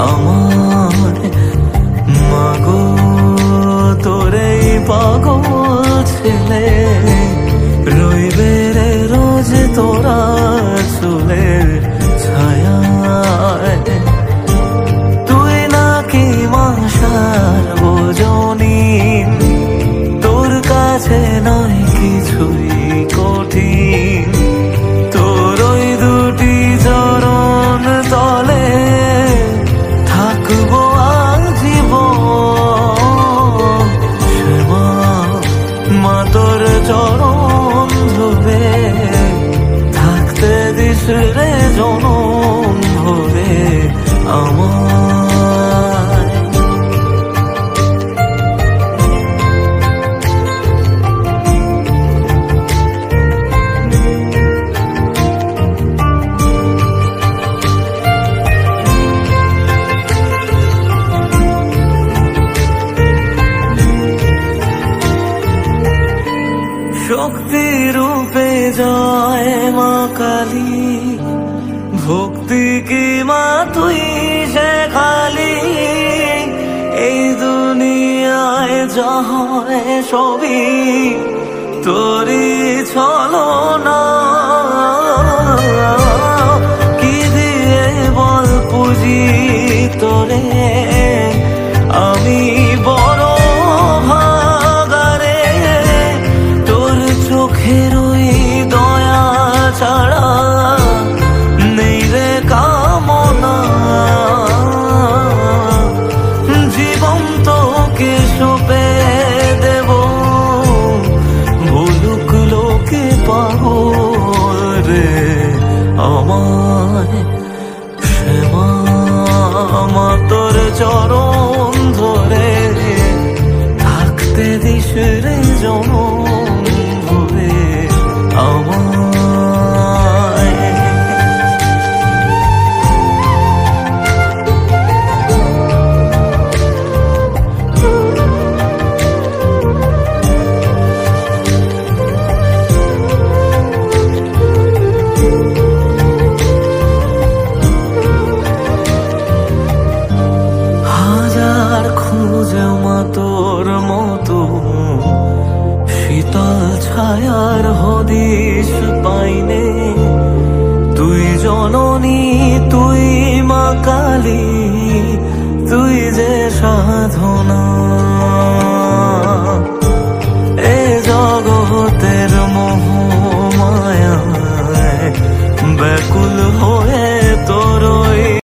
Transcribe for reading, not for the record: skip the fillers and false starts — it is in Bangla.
আমার মাগো তোরে পাগল ছেলে রইবে রে রোজ তোরা চুলের ছায়ায় তুই নাকি মাসার বোঝনি তোর কাছে নয় কিছুই কঠিন তোর ওই দুটি চরণ তলে থাকবো আজীবন শ্যামা মা তোর চরণ ধরে থাকতে দিস রে জনম ভরে আমার শক্তি রূপে জয় মা কালী ভক্তি কি মা তুই সে খালি এই দুনিয়ায় যা হয় সবই তোরই ছলনা কি দিয়ে বল পুজি তোরে আমি বড় চোখের ওই দয়া ছাড়া নেই রে কামনা জীবন তোকে সঁপে দেব বলুক লোকে পাগল রে আমায় শ্যামা মা তোর চরণ ধরে থাকতে দিস রে জনম তোর মতো শীতল ছায়ার হদিশ পাইনে তুই জননী তুই মা কালী তুই যে সাধনা এ জগতের মোহ মায়ায় ব্যাকুল